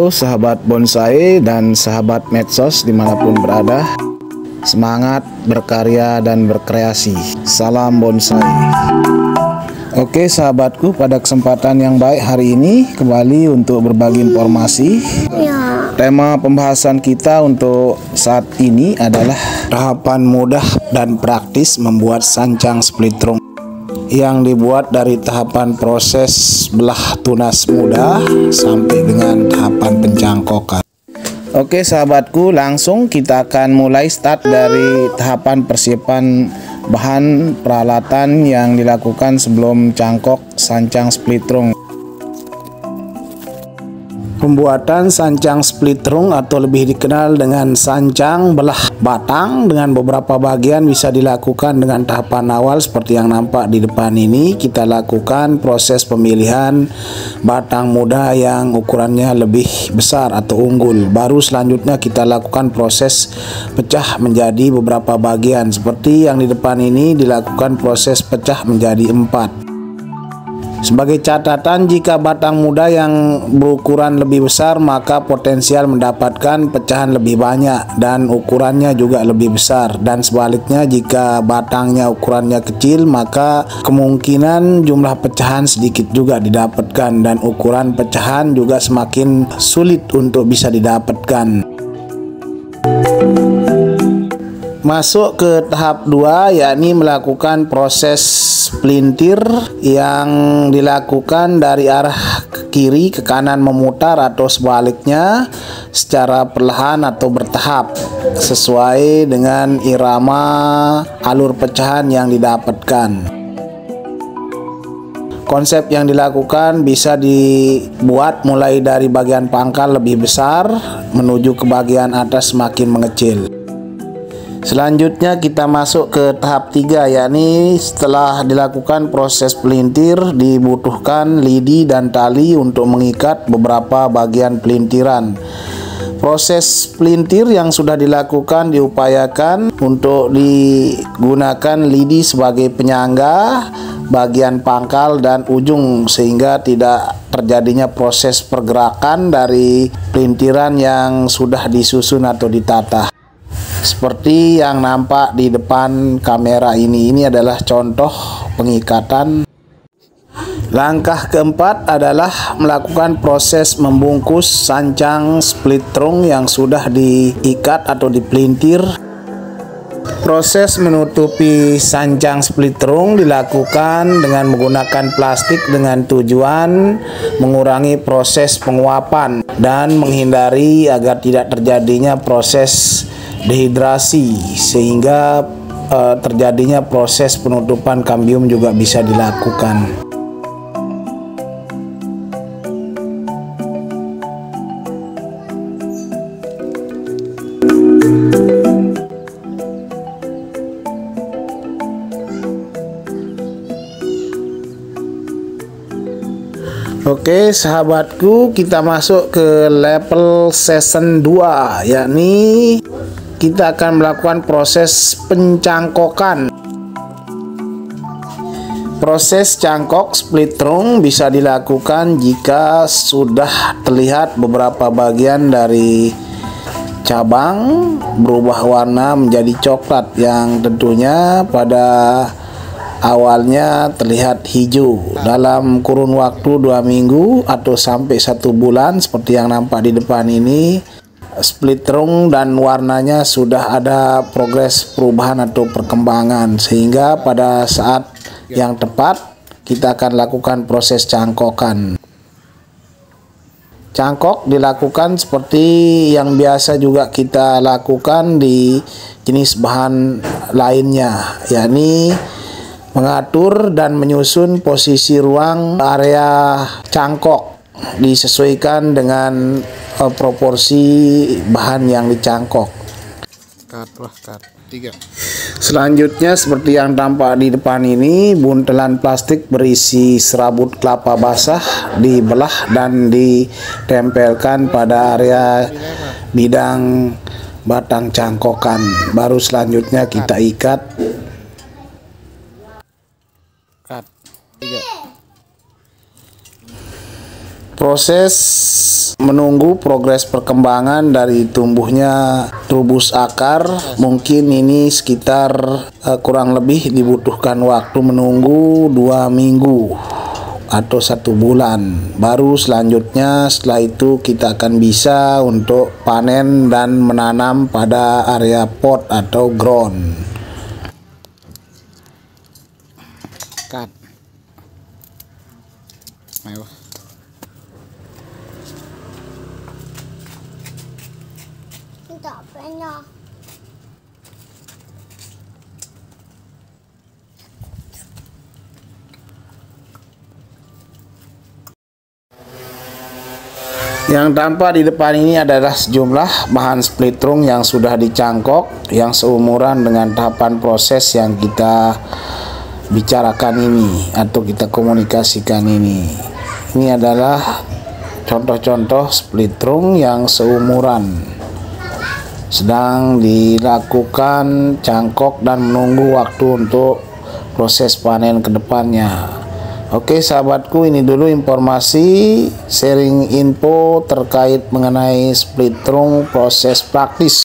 Halo sahabat bonsai dan sahabat medsos dimanapun berada. Semangat berkarya dan berkreasi. Salam bonsai. Oke sahabatku, pada kesempatan yang baik hari ini kembali untuk berbagi informasi. Tema pembahasan kita untuk saat ini adalah tahapan mudah dan praktis membuat sancang split trunk, yang dibuat dari tahapan proses belah tunas muda sampai dengan tahapan pencangkokan. Oke sahabatku, langsung kita akan mulai start dari tahapan persiapan bahan peralatan yang dilakukan sebelum cangkok sancang split trunk. Pembuatan sancang split trunk atau lebih dikenal dengan sancang belah batang dengan beberapa bagian bisa dilakukan dengan tahapan awal seperti yang nampak di depan ini. Kita lakukan proses pemilihan batang muda yang ukurannya lebih besar atau unggul. Baru selanjutnya kita lakukan proses pecah menjadi beberapa bagian. Seperti yang di depan ini dilakukan proses pecah menjadi 4. Sebagai catatan, jika batang muda yang berukuran lebih besar maka potensial mendapatkan pecahan lebih banyak dan ukurannya juga lebih besar, dan sebaliknya jika batangnya ukurannya kecil maka kemungkinan jumlah pecahan sedikit juga didapatkan dan ukuran pecahan juga semakin sulit untuk bisa didapatkan. Masuk ke tahap 2, yakni melakukan proses pelintir yang dilakukan dari arah ke kiri ke kanan memutar atau sebaliknya secara perlahan atau bertahap sesuai dengan irama alur pecahan yang didapatkan. Konsep yang dilakukan bisa dibuat mulai dari bagian pangkal lebih besar menuju ke bagian atas semakin mengecil. Selanjutnya kita masuk ke tahap 3, yakni setelah dilakukan proses pelintir dibutuhkan lidi dan tali untuk mengikat beberapa bagian pelintiran. Proses pelintir yang sudah dilakukan diupayakan untuk digunakan lidi sebagai penyangga bagian pangkal dan ujung sehingga tidak terjadinya proses pergerakan dari pelintiran yang sudah disusun atau ditata. Seperti yang nampak di depan kamera ini adalah contoh pengikatan. Langkah keempat adalah melakukan proses membungkus sancang split trunk yang sudah diikat atau dipelintir. Proses menutupi sancang split trunk dilakukan dengan menggunakan plastik dengan tujuan mengurangi proses penguapan dan menghindari agar tidak terjadinya proses dehidrasi sehingga terjadinya proses penutupan kambium juga bisa dilakukan. Oke sahabatku, kita masuk ke level season 2, yakni kita akan melakukan proses pencangkokan. Proses cangkok split trunk bisa dilakukan jika sudah terlihat beberapa bagian dari cabang berubah warna menjadi coklat yang tentunya pada awalnya terlihat hijau. Dalam kurun waktu 2 minggu atau sampai 1 bulan seperti yang nampak di depan ini, split trunk dan warnanya sudah ada progres perubahan atau perkembangan, sehingga pada saat yang tepat kita akan lakukan proses cangkokan. Cangkok dilakukan seperti yang biasa juga kita lakukan di jenis bahan lainnya, yakni mengatur dan menyusun posisi ruang area cangkok disesuaikan dengan proporsi bahan yang dicangkok. Selanjutnya seperti yang tampak di depan ini, buntelan plastik berisi serabut kelapa basah dibelah dan ditempelkan pada area bidang batang cangkokan. Baru selanjutnya kita ikat. Proses menunggu progres perkembangan dari tumbuhnya trubus akar, mungkin ini sekitar kurang lebih dibutuhkan waktu menunggu 2 minggu atau 1 bulan. Baru selanjutnya setelah itu kita akan bisa untuk panen dan menanam pada area pot atau ground. Cut. Ayo. Tak pernah. Yang tampak di depan ini adalah sejumlah bahan splitrung yang sudah dicangkok, yang seumuran dengan tahapan proses yang kita bicarakan ini atau kita komunikasikan ini. Ini adalah contoh-contoh splitrung yang seumuran. Sedang dilakukan cangkok dan menunggu waktu untuk proses panen ke depannya. Oke sahabatku, ini dulu informasi sharing info terkait mengenai splitrung proses praktis.